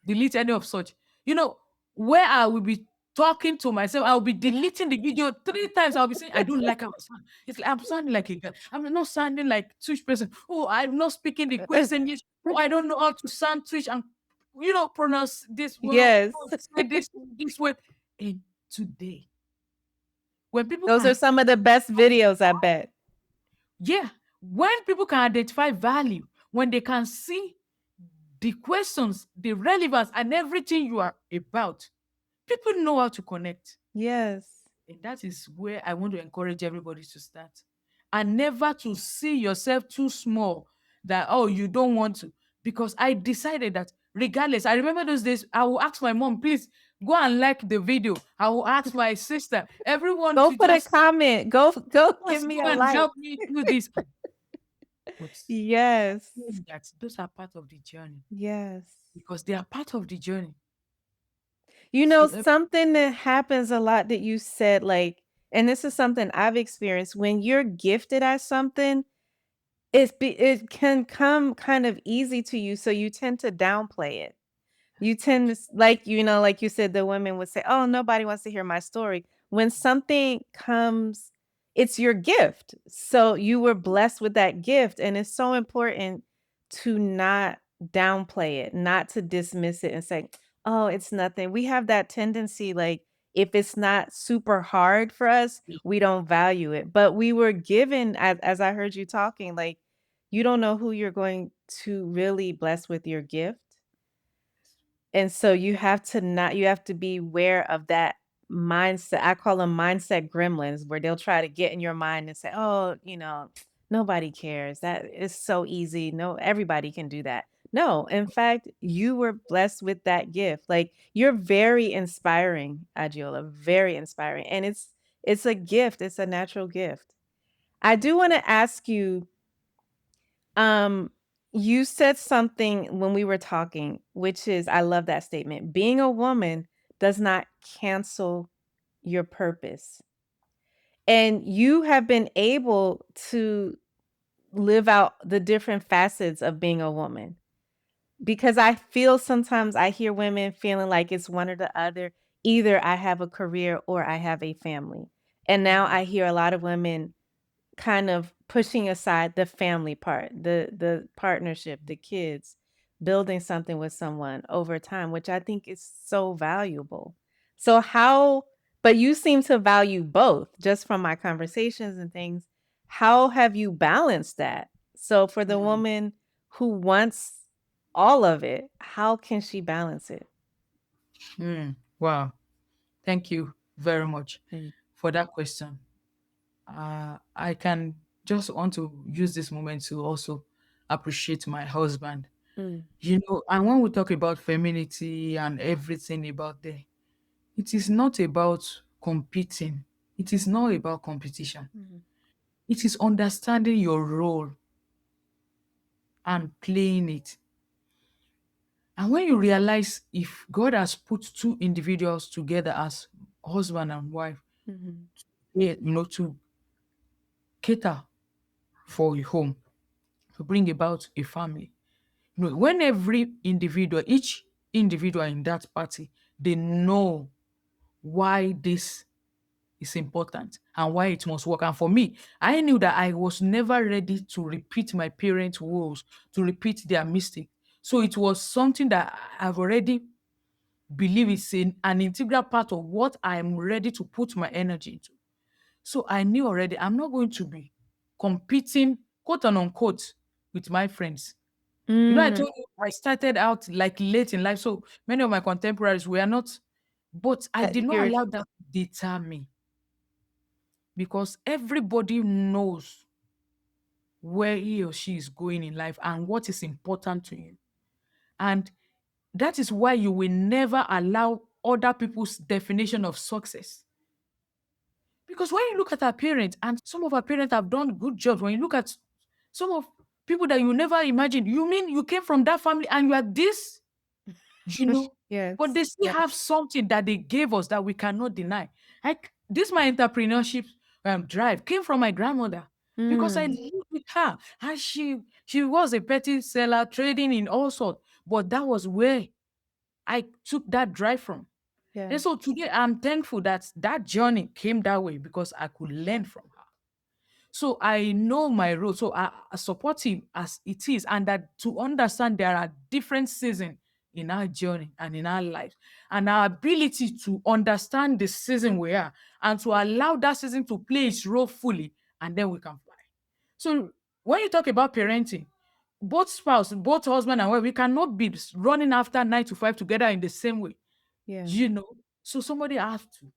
delete any of such. You know, where I will be talking to myself, I'll be deleting the video 3 times. I'll be saying, I don't like how I sound. It's like I'm sounding like a girl. I'm not sounding like Twitch person. Oh, I'm not speaking the question yet. Oh, I don't know how to sound Twitch and pronounce this well. Yes. Oh, say this way. And today, when people Those are can, some of the best videos, I bet. yeah, when people can identify value, when they can see the questions, the relevance, and everything you are about, people know how to connect. Yes. And that is where I want to encourage everybody to start. And never to see yourself too small, that, oh, you don't want to. Because I decided that regardless, I remember those days, I will ask my mom, please go and like the video. I will ask my sister, everyone Go to put a just, comment. Go give just me go a and like. help me do this. But Yes. knowing that those are part of the journey, Yes. because they are part of the journey. You know, So something that happens a lot that you said, like, and this is something I've experienced, when you're gifted at something, it can come kind of easy to you, so you tend to downplay it. You tend to like, like you said, the women would say, "Oh, nobody wants to hear my story." When something comes, it's your gift. So you were blessed with that gift, and it's so important to not downplay it, not to dismiss it and say, "Oh, it's nothing." We have that tendency, like, if it's not super hard for us, we don't value it. But we were given, as I heard you talking, like, you don't know who you're going to really bless with your gift. And so you have to be aware of that mindset. I call them mindset gremlins, where they'll try to get in your mind and say, "Oh, nobody cares. That is so easy. No, everybody can do that." No, in fact, you were blessed with that gift. Like, you're very inspiring, Adiola, very inspiring. And it's a gift. It's a natural gift. I do want to ask you, um, you said something when we were talking, which is, I love that statement. Being a woman does not cancel your purpose. And you have been able to live out the different facets of being a woman. Because I feel sometimes I hear women feeling like it's one or the other. Either I have a career or I have a family. And now Mhm. I hear a lot of women kind of pushing aside the family part, the partnership, the kids, building something with someone over time, which I think is so valuable. So how but you seem to value both just from my conversations and things. How have you balanced that? So for the Mm. woman who wants all of it. How can she balance it? Wow. Thank you very much Mm, for that question. I can just want to use this moment to also appreciate my husband. mm, And when we talk about femininity and everything about there, it is not about competing. It is not about competition. mhm, It is understanding your role and playing it. And when you realize if God has put two individuals together as husband and wife, mhm. to cater for a home, to bring about a family. When each individual in that party, they know why this is important and why it must work. And for me, I knew that I was never ready to repeat my parents' woes, to repeat their mistake. So it was something that I've already believe is an integral part of what I'm ready to put my energy into. So I knew already I'm not going to be competing, quote and unquote, with my friends. I Mm, told you I started out like late in life. So many of my contemporaries were not, but I did not you're allow that to deter me because everybody knows where he or she is going in life and what is important to you. And that is why you will never allow other people's definition of success. Because when you look at our parents, and some of our parents have done good jobs, when you look at some of people that you never imagined, you mean you came from that family and you are this, you know, but yes, they still yes. have something that they gave us that we cannot deny. Like this, my entrepreneurship drive came from my grandmother because I Mm, lived with her, and she was a petty seller trading in all sorts. But that was where I took that drive from. yeah, And so today I'm thankful that that journey came that way because I could learn from her. So I know my role. So I support him as it is, and that to understand there are different seasons in our journey and in our lives, and our ability to understand the season we are and to allow that season to play its role fully, and then we can fly. So when you talk about parenting, both spouse, both husband and wife, we cannot be running after 9 to 5 together in the same way, yeah. you know. So somebody has to.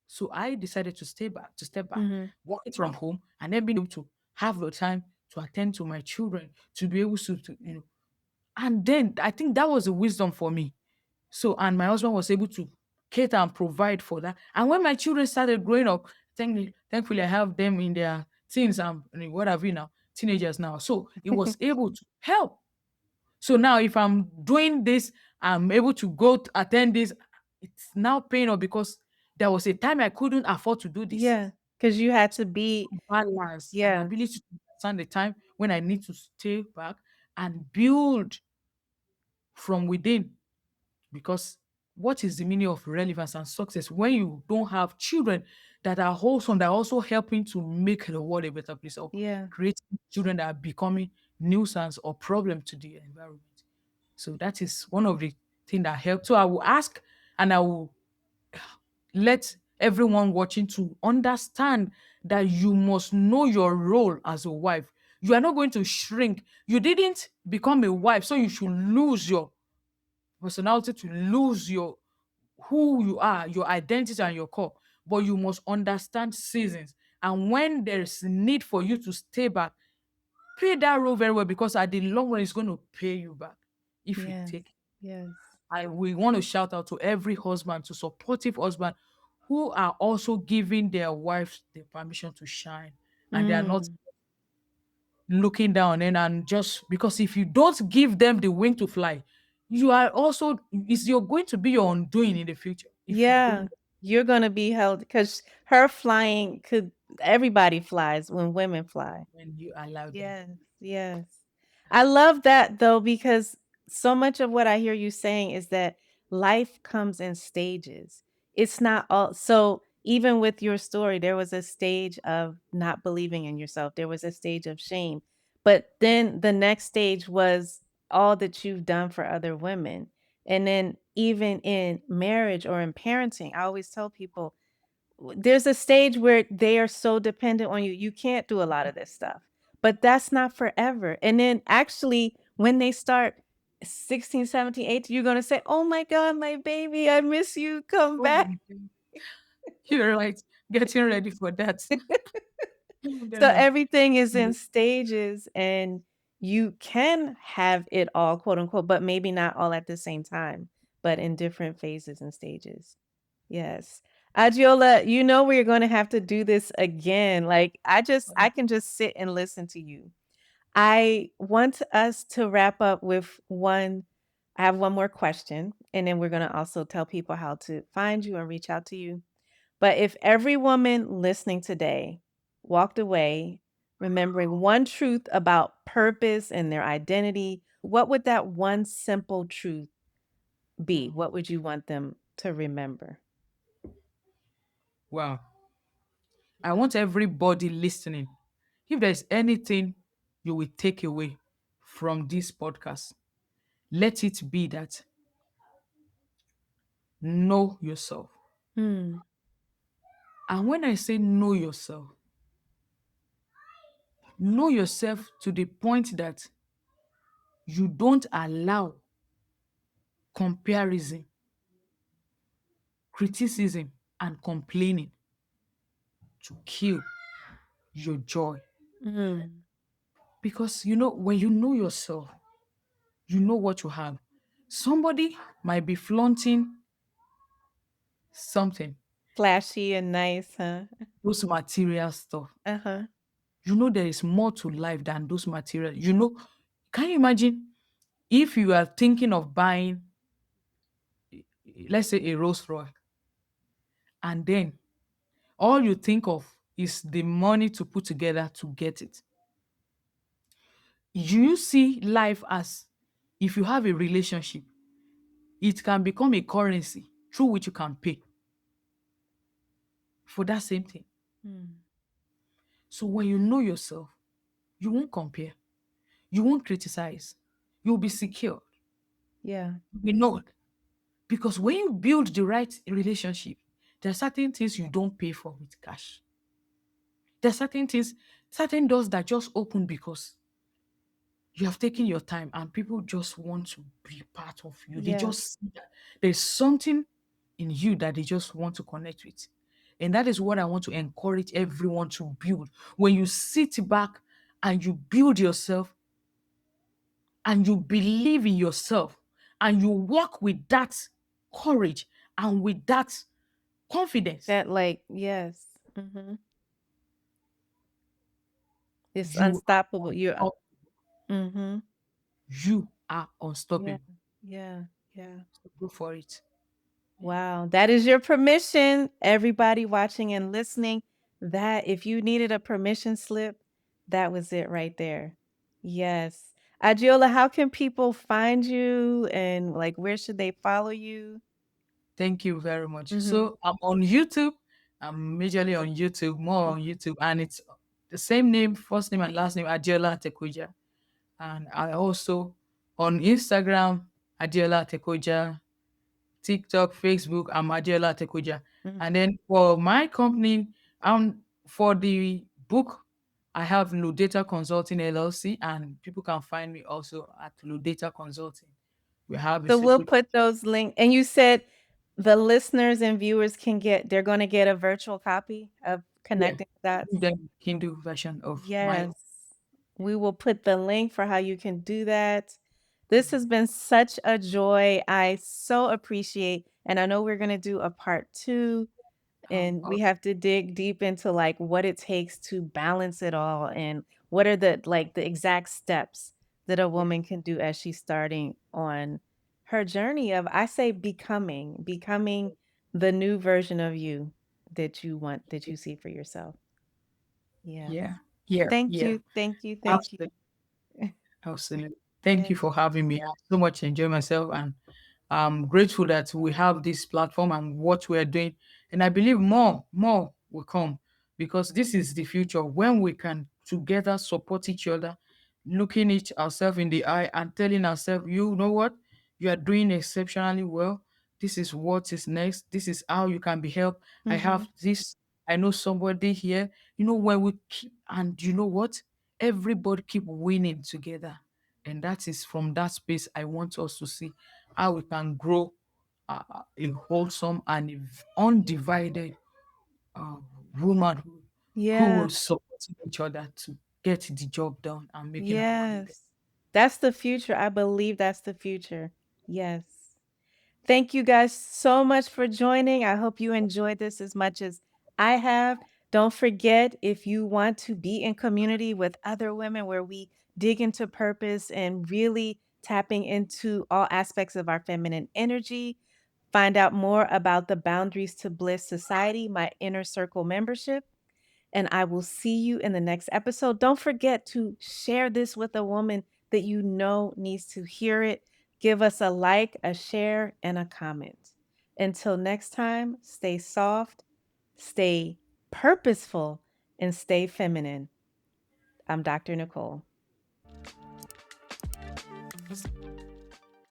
So I decided to step back, Mhm. working from home, and then being able to have the time to attend to my children, to be able to. And then I think that was a wisdom for me. So, and my husband was able to cater and provide for that. And when my children started growing up, thankfully I have them in their teens and what have you now, teenagers now. So it was able to help. So now if I'm doing this, I'm able to go to attend this. It's now paying off because there was a time I couldn't afford to do this. Yeah, because you had to be Balance and yeah, ability to understand the time when I need to stay back and build from within. Because what is the meaning of relevance and success when you don't have children that are wholesome, that are also helping to make the world a better place, or yeah, creating children that are becoming nuisance or problem to the environment? So that is one of the things that help. So I will ask and I will let everyone watching to understand that you must know your role as a wife. You are not going to shrink. You didn't become a wife, so you should lose your personality, to lose your who you are, your identity and your core. But you must understand seasons. And when there's need for you to stay back, play that role very well because at the long run, it's going to pay you back if you yes, take. yes, I we want to shout out to every husband, to supportive husband who are also giving their wives the permission to shine, and they are not mm, looking down and just because if you don't give them the wing to fly, you are also is you're going to be your undoing in the future if you yeah. don't You're gonna be held because her flying could everybody flies when women fly. when you allow them. Yes, yes. I love that though, because so much of what I hear you saying is that life comes in stages. It's not all so even with your story, there was a stage of not believing in yourself. There was a stage of shame. But then the next stage was all that you've done for other women. And then even in marriage or in parenting, I always tell people there's a stage where they are so dependent on you. You can't do a lot of this stuff. But that's not forever. And then actually when they start 16, 17, 18, you're gonna say, "Oh my god, my baby, I miss you, come Oh back." my God. You're right. Getting ready for that. And So then, everything is in yeah, stages, and you can have it all, quote unquote, but maybe not all at the same time, but in different phases and stages. Yes. Adiola, you know we're gonna have to do this again. Like I can just sit and listen to you. I want us to wrap up with one. I have one more question, and then we're gonna also tell people how to find you and reach out to you. But if every woman listening today walked away remembering one truth about purpose and their identity, what would that one simple truth be? What would you want them to remember? wow. I want everybody listening. If there's anything you will take away from this podcast, let it be that know yourself. Hmm. And when I say know yourself to the point that you don't allow comparison, criticism, and complaining to kill your joy. Mm. Because you know, when you know yourself, you know what you have. Somebody might be flaunting something, Flashy and nice, huh? those material stuff. Uh-huh. You know, there is more to life than those material. You know, can you imagine if you are thinking of buying, let's say, a Rolls Royce, and then all you think of is the money to put together to get it? You see life as, if you have a relationship, it can become a currency through which you can pay for that same thing. Mm. So when you know yourself, you won't compare, you won't criticize, you'll be secure. Yeah. We know it. Because when you build the right relationship, there are certain things you don't pay for with cash. There are certain things, certain doors that just open because you have taken your time and people just want to be part of you. They Yeah. just see that there's something in you that they just want to connect with. And that is what I want to encourage everyone to build. When you sit back and you build yourself and you believe in yourself and you walk with that courage and with that confidence, That like, yes. Mhm. It's you are unstoppable. unstoppable. Mhm. You are Yeah. unstoppable. Yeah. Yeah. So go for it. Wow, that is your permission, everybody watching and listening. That if you needed a permission slip, that was it right there. Yes. Adiola, how can people find you and like where should they follow you? Thank you very much. Mhm. So I'm on YouTube. I'm majorly on YouTube, more on Mhm. YouTube, and it's the same name, first name and last name, Adeola Atekoja. And I also on Instagram, Adeola Atekoja, TikTok, Facebook, I'm Adeola Atekoja. And Mhm. then for my company, for the book, I have Data Consulting LLC, and people can find me also at Data Consulting. We have a So we'll separate. put those links. And you said the listeners and viewers can get they're going to get a virtual copy of Yeah, Connecting the Dots. the Kindle version of my. Yes. We will put the link for how you can do that. This has been such a joy. I so appreciate, and I know we're going to do a part 2, and we Oh, have to dig deep into like what it takes to balance it all and what are the like the exact steps that a yeah, woman can do as she's starting on her journey of I say becoming the new version of you that you want that you see for yourself. Yes. yeah, yeah, Thank yeah. you. Thank you. Thank you. Absolutely. Absolutely. Thank Yeah. you for having me. I so much enjoy myself, and I'm grateful that we have this platform and what we're doing. And I believe more will come, because this is the future when we can together support each other, looking each ourselves in the eye and telling ourselves, you know what, you are doing exceptionally well. This is what is next. This is how you can be helped. I have Mhm. this. I know somebody here. You know, when we keep, and you know what? Everybody keep winning together. And that is from that space I want us to see how we can grow a wholesome and undivided uh, womanhood who Yeah. will support each other to get the job done and making our money back. Yes. That's the future. I believe that's the future. Yes. Thank you guys so much for joining. I hope you enjoyed this as much as I have. Don't forget, if you want to be in community with other women where we dig into purpose and really tapping into all aspects of our feminine energy, find out more about the Boundaries to Bliss Society, my inner circle membership. And I will see you in the next episode. Don't forget to share this with a woman that you know needs to hear it. Give us a like, a share, and a comment. Until next time, stay soft, stay purposeful, and stay feminine. I'm Dr. Nicole.